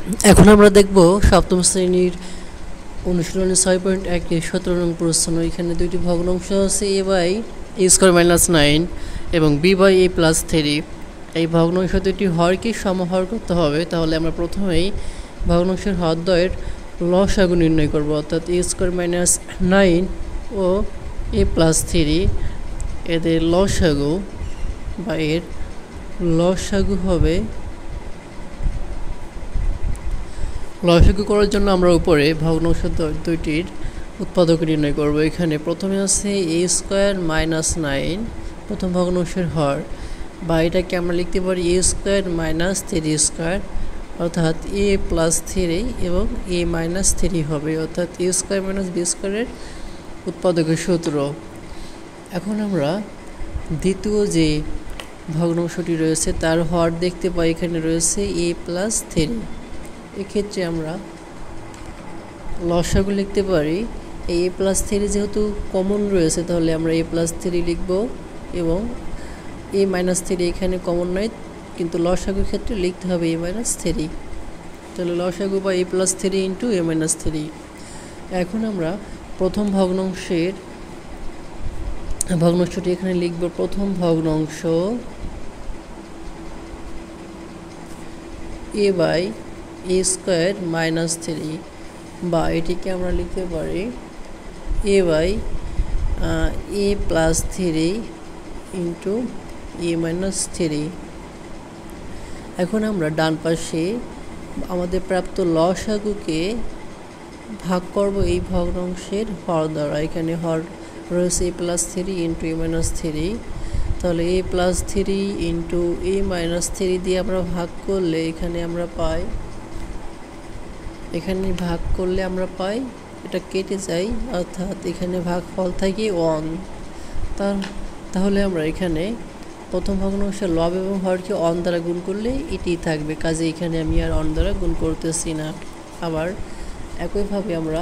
এখন আমরা দেখব সপ্তম শ্রেণীর অনুশীলনী 6.1 17 নং প্রশ্ন। এখানে দুইটি ভগ্নাংশ আছে, a by a square minus 9 এবং b বাই a প্লাস 3। এই ভগ্নাংশ দুটি হরকে সমহর করতে হবে। তাহলে আমরা প্রথমেই ভগ্নাংশের হরদ্বয়ের লসাগু নির্ণয় করব, অর্থাৎ a স্কয়ার মাইনাস 9 ও a প্লাস 3 এদের লসাগু বা এর লসাগু হবে। লসাগু করার জন্য আমরা উপরে ভগ্নাংশ দুইটির উৎপাদক নির্ণয় করব। এখানে প্রথমে আছে a স্কয়ার মাইনাস 9 প্রথম ভগ্নাংশের হর, বা এটাকে আমরা লিখতে পারি a স্কয়ার মাইনাস 3 স্কয়ার, অর্থাৎ a প্লাস 3 এবং a মাইনাস 3 হবে, অর্থাৎ a স্কয়ার মাইনাস b স্কয়ারের উৎপাদকের সূত্র। এখন আমরা দ্বিতীয় যে ভগ্নাংশটি রয়েছে তার হর দেখতে পাই, এখানে রয়েছে a প্লাস 3। এক্ষেত্রে আমরা লসাগু লিখতে পারি a প্লাস 3 যেহেতু কমন রয়েছে, তাহলে আমরা a প্লাস 3 লিখব এবং a মাইনাস 3 এখানে কমন নয়, কিন্তু লসাগুর ক্ষেত্রে লিখতে হবে a মাইনাস 3। তাহলে লসাগু বা a plus 3 into a minus 3। এখন আমরা প্রথম ভগ্নাংশটি এখানে লিখব। প্রথম ভগ্নাংশ a by a square minus 3, বা এটিকে আমরা লিখতে পারি a by a plus 3 into a minus 3। এখন আমরা ডান পাশে আমাদের প্রাপ্ত লসাগুকে ভাগ করব এই ভগ্নাংশের হর দ্বারা। এখানে হর রয়েছে a plus 3 into a minus 3, তাহলে a plus 3 into a minus 3 দিয়ে আমরা ভাগ করলে এখানে আমরা পাই এটা কেটে যায়, অর্থাৎ এখানে ভাগফল থাকে 1। তাহলে আমরা এখানে প্রথম ভগ্নাংশের লব এবং হরকে 1 দ্বারা গুণ করলে এটি থাকবে, কাজে এখানে আমি আর 1 দ্বারা গুণ করতেছি না। আবার একইভাবে আমরা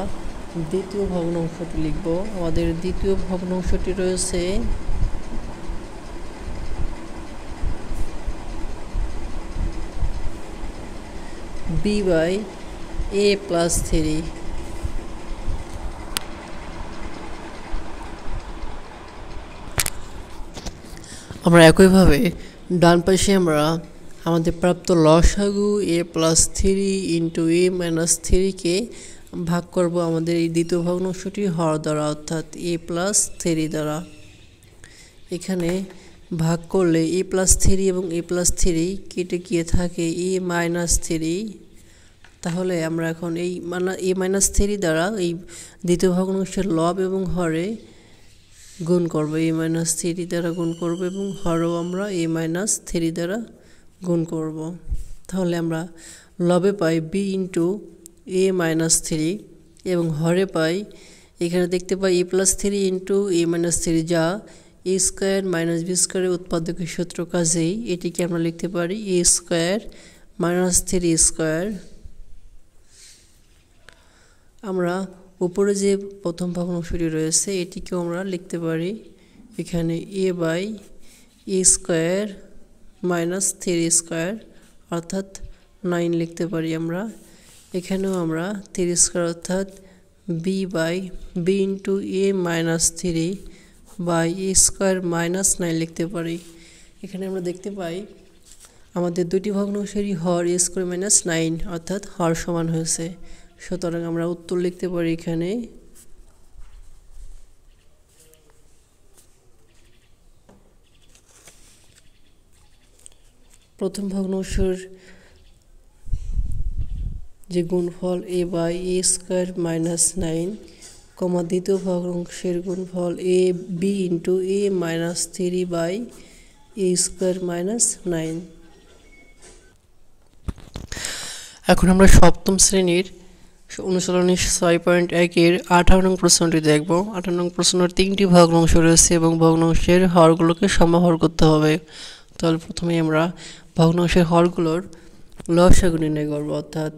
দ্বিতীয় ভগ্নাংশটি লিখব। আমাদের দ্বিতীয় ভগ্নাংশটি রয়েছে b বাই a প্লাস 3। আমরা একইভাবে ডান পাশে আমরা আমাদের প্রাপ্ত লসাগু a plus 3 into a minus 3কে ভাগ করব আমাদের এই দ্বিতীয় ভগ্নাংশটি হর দ্বারা, অর্থাৎ a প্লাস 3 দ্বারা। এখানে ভাগ করলে a প্লাস 3 এবং a প্লাস 3 কেটে গিয়ে থাকে a মাইনাস 3। তাহলে আমরা এখন এই a মাইনাস 3 দ্বারা এই দ্বিতীয় ভগ্নাংশের লব এবং হরে গুণ করব, a মাইনাস 3 দ্বারা গুণ করব এবং হরও আমরা a মাইনাস 3 দ্বারা গুণ করব। তাহলে আমরা লবে পাই b ইন্টু a মাইনাস 3 এবং হরে পাই এখানে দেখতে পাই a plus 3 into a minus 3, যা a স্কয়ার মাইনাস b স্কয়ারের উৎপাদকের সূত্র, কাজেই এটিকে আমরা লিখতে পারি a স্কয়ার মাইনাস 3 স্কয়ার। আমরা উপরে যে প্রথম ভগ্নাংশটি রয়েছে এটিকেও আমরা লিখতে পারি এখানে a by a square minus 3 square, অর্থাৎ 9 লিখতে পারি আমরা। এখানেও আমরা 3 স্কয়ার অর্থাৎ b into a minus 3 by a square minus 9 লিখতে পারি। এখানে আমরা দেখতে পাই আমাদের দুটি ভগ্নাংশেরই হর a স্কয়ার মাইনাস 9, অর্থাৎ হর সমান হয়েছে। সুতরাং আমরা উত্তর লিখতে পারি এখানে প্রথম ভগ্নাংশের যে গুণফল a by a square minus 9, দ্বিতীয় ভগ্নাংশের গুণফল a b into a minus 3 by a square minus 9। এখন আমরা সপ্তম শ্রেণীর অনুশীলনী 6.1 18 নং প্রশ্নটি দেখব। 18 নং প্রশ্নের 3টি ভগ্নাংশ রয়েছে এবং ভগ্নাংশের হরগুলোকে সমহর করতে হবে। তাহলে প্রথমে আমরা ভগ্নাংশের হরগুলোর লসাগু নির্ণয় করব, অর্থাৎ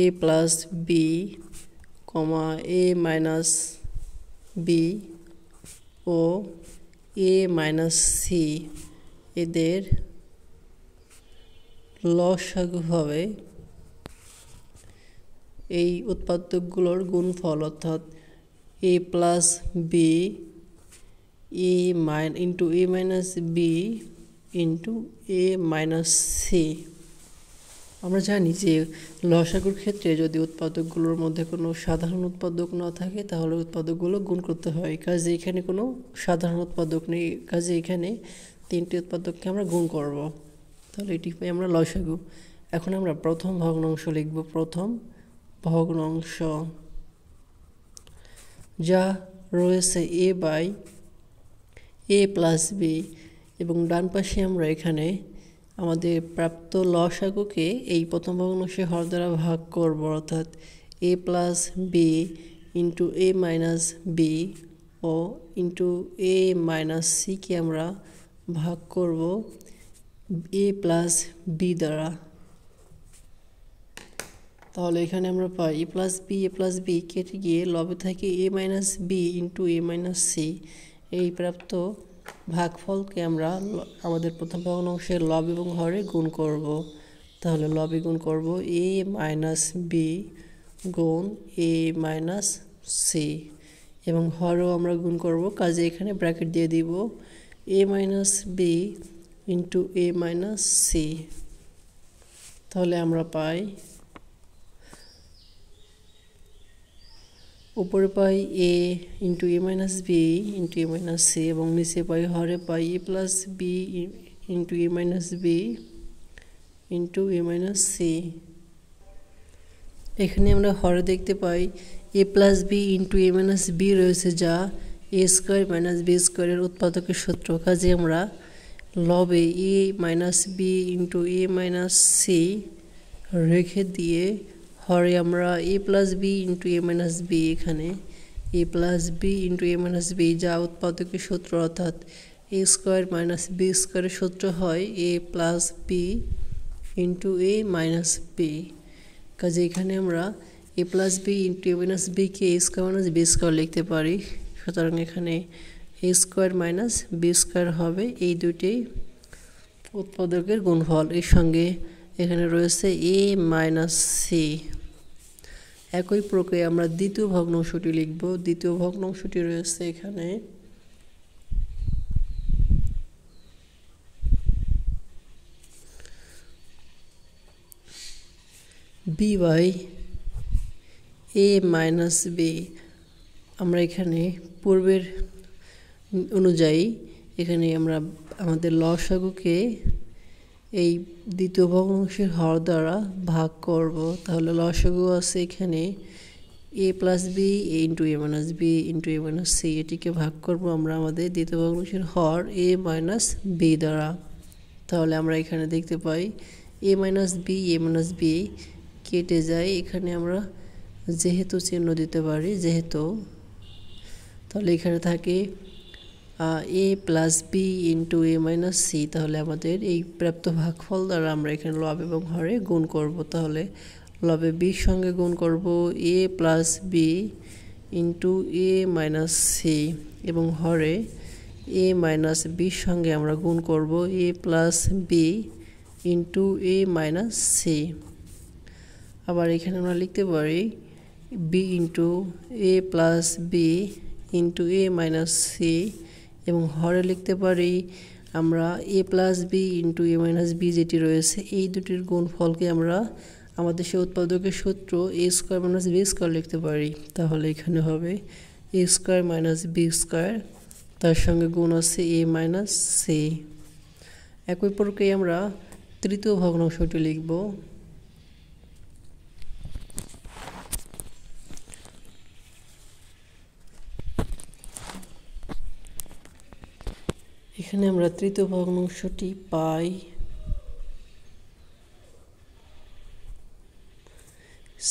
a plus b, a minus b ও a মাইনাস c এদের লসাগু হবে এই উৎপাদকগুলোর গুণফল, অর্থাৎ a plus B into a minus B into a minus C. আমরা জানি যে লসাগুর ক্ষেত্রে যদি উৎপাদকগুলোর মধ্যে কোনো সাধারণ উৎপাদক না থাকে তাহলে উৎপাদকগুলো গুণ করতে হয়। কাজে এখানে কোনো সাধারণ উৎপাদক নেই, কাজে এখানে তিনটি উৎপাদককে আমরা গুণ করব। তাহলে এটি পাই আমরা লসাগু। এখন আমরা প্রথম ভগ্নাংশ লিখব। প্রথম ভগ্নাংশ যা রয়েছে a by a plus B, এবং ডান পাশে আমরা এখানে আমাদের প্রাপ্ত লসাগুকে এই প্রথম ভগ্নাংশে হর দ্বারা ভাগ করব, অর্থাৎ a plus B into a minus b ও ইন্টু a মাইনাস সিকে আমরা ভাগ করব a প্লাস বি দ্বারা। তাহলে এখানে আমরা পাই a প্লাস বি কেটে গিয়ে লবে থাকে a minus B into a minus C. এই প্রাপ্ত ভাগফলকে আমরা আমাদের প্রথম ভগ্নাংশের লব এবং হরে গুণ করব। তাহলে লবে গুণ করব a মাইনাস বি গুণ a মাইনাস সি, এবং হরেও আমরা গুণ করব, কাজে এখানে ব্র্যাকেট দিয়ে দিব a minus B into a minus C. তাহলে আমরা পাই উপরে পাই a into a minus B into a minus C, এবং নিচে পাই হরে পাই a plus B into a minus B into a minus C. এখানে আমরা হরে দেখতে পাই a plus B into a minus B রয়েছে, যা a স্কোয়ার মাইনাস বি স্কোয়ারের উৎপাদকের সূত্র। কাজে আমরা লবে a minus B into a minus C রেখে দিয়ে হরে আমরা a plus B into a minus B, এখানে a plus B into a minus B যা উৎপাদকের সূত্র, অর্থাৎ a স্কোয়ার মাইনাস বি স্কোয়ারের সূত্র হয় a plus B into a minus B. কাজে এখানে আমরা a plus B into a minus বিকে a square minus B square লিখতে পারি। সুতরাং এখানে a square minus B square হবে এই দুটি উৎপাদকের গুণফল। এর সঙ্গে এখানে রয়েছে a মাইনাস সি। একই প্রক্রিয়া আমরা দ্বিতীয় ভগ্নাংশটি লিখব। দ্বিতীয় ভগ্নাংশটি রয়েছে এখানে b by a minus B. আমরা এখানে পূর্বের অনুযায়ী এখানে আমরা আমাদের লসাগুকে এই দ্বিতীয় ভগ্নাংশের হর দ্বারা ভাগ করব। তাহলে লসাগু আছে এখানে a plus B into a minus B into a minus C, এটিকে ভাগ করব আমরা আমাদের দ্বিতীয় ভগ্নাংশের হর a মাইনাস বি দ্বারা। তাহলে আমরা এখানে দেখতে পাই a মাইনাস বি কেটে যায়, এখানে আমরা যেহেতু চিহ্ন দিতে পারি, যেহেতু। তাহলে এখানে থাকে a plus B into a minus C. তাহলে আমাদের এই প্রাপ্ত ভাগফল দ্বারা আমরা এখানে লব এবং হরে গুণ করব। তাহলে লবে বির সঙ্গে গুণ করব a plus B into a minus C, এবং হরে a মাইনাস বির সঙ্গে আমরা গুণ করব a plus B into a minus C. আবার এখানে আমরা লিখতে পারি B into a plus B into a minus C, এবং হরে লিখতে পারি আমরা a plus B into a minus B যেটি রয়েছে, এই দুটির গুণফলকে আমরা আমাদের সে উৎপাদকের সূত্র a square minus B square লিখতে পারি। তাহলে এখানে হবে a square minus B square, তার সঙ্গে গুণ আছে a মাইনাস সি। একই প্রক্রিয়া আমরা তৃতীয় ভগ্নাংশটি লিখব। এখানে আমরা তৃতীয় ভগ্নাংশটি পাই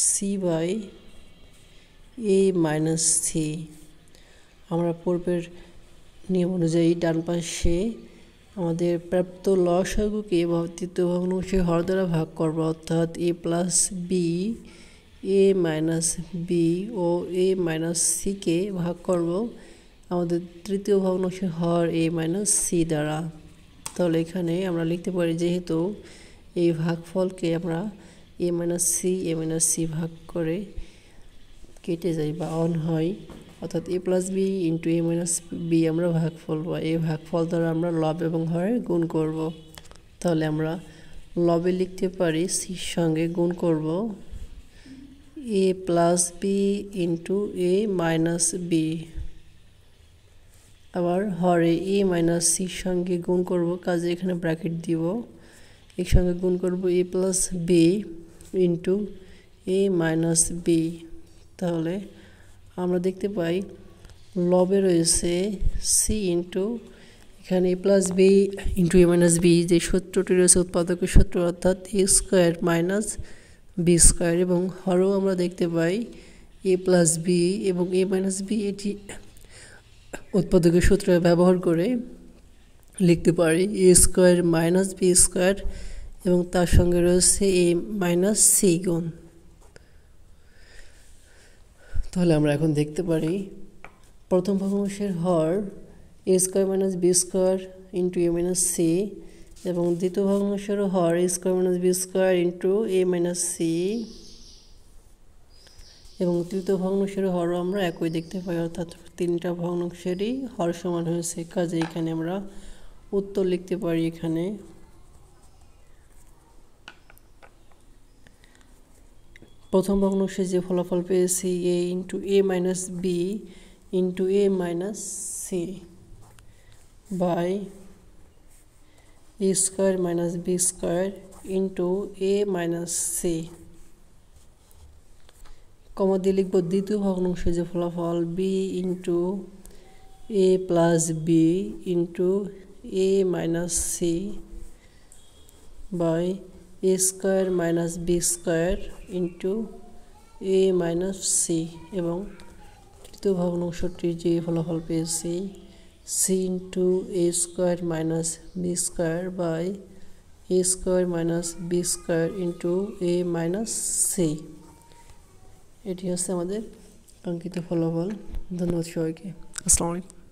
c by a minus C. আমরা পূর্বের নিয়ম অনুযায়ী ডান পাশে আমাদের প্রাপ্ত লসাগুকে তৃতীয় ভগ্নাংশে হর দ্বারা ভাগ করব, অর্থাৎ a plus b a minus b ও এ মাইনাস সিকে ভাগ করব আমাদের তৃতীয় ভগ্নাংশের হর a মাইনাস সি দ্বারা। তাহলে এখানে আমরা লিখতে পারি যেহেতু এই ভাগফলকে আমরা এ মাইনাস সি ভাগ করে কেটে যায় বা অন হয়, অর্থাৎ এ plus B into a minus B আমরা ভাগফল বা এই ভাগফল দ্বারা আমরা লব এবং হরে গুণ করব। তাহলে আমরা লবে লিখতে পারি সির সঙ্গে গুণ করব এ plus B into a minus B, আবার হরে এ মাইনাস সির সঙ্গে গুণ করব, কাজে এখানে ব্র্যাকেট দিব, এর সঙ্গে গুণ করব এ plus B into a minus B. তাহলে আমরা দেখতে পাই লবে রয়েছে সি ইন্টু এখানে এ plus B into a minus B, যে সূত্রটি রয়েছে উৎপাদকের সূত্র, অর্থাৎ এ স্কোয়ার মাইনাস বি স্কোয়ার, এবং হরেও আমরা দেখতে পাই এ প্লাস বি এবং এ মাইনাস বি, এটি উৎপাদকের সূত্র ব্যবহার করে লিখতে পারি এ স্কোয়ার মাইনাস বি স্কোয়ার, এবং তার সঙ্গে রয়েছে এ মাইনাস সি গুণ। তাহলে আমরা এখন দেখতে পারি প্রথম ভগ্নাংশের হর a square minus B square into a minus C, এবং দ্বিতীয় ভগ্নাংশের হর a square minus B square into a minus C, এবং তৃতীয় ভগ্নাংশের হরও আমরা একই দেখতে পাই, অর্থাৎ তিনটা ভগ্নাংশেরই হর সমান হয়েছে, কাজে এখানে আমরা উত্তর লিখতে পারি এখানে প্রথম ভগ্নাংশে যে ফলাফল পেয়েছি a into a minus B into a minus c by a square minus B square into a minus c, comma দিয়ে লিখব দ্বিতীয় ভগ্নাংশে যে ফলাফল b into a plus B into a minus c by a square minus B square into a minus C, এবং তৃতীয় ভগ্নাংশটির যে ফলাফল পেয়েছি c into a square minus B square by a square minus B square into a minus C. এটি হচ্ছে আমাদের কাঙ্ক্ষিত ফলাফল। ধন্যবাদ সবাইকে। আসসালামু আলাইকুম।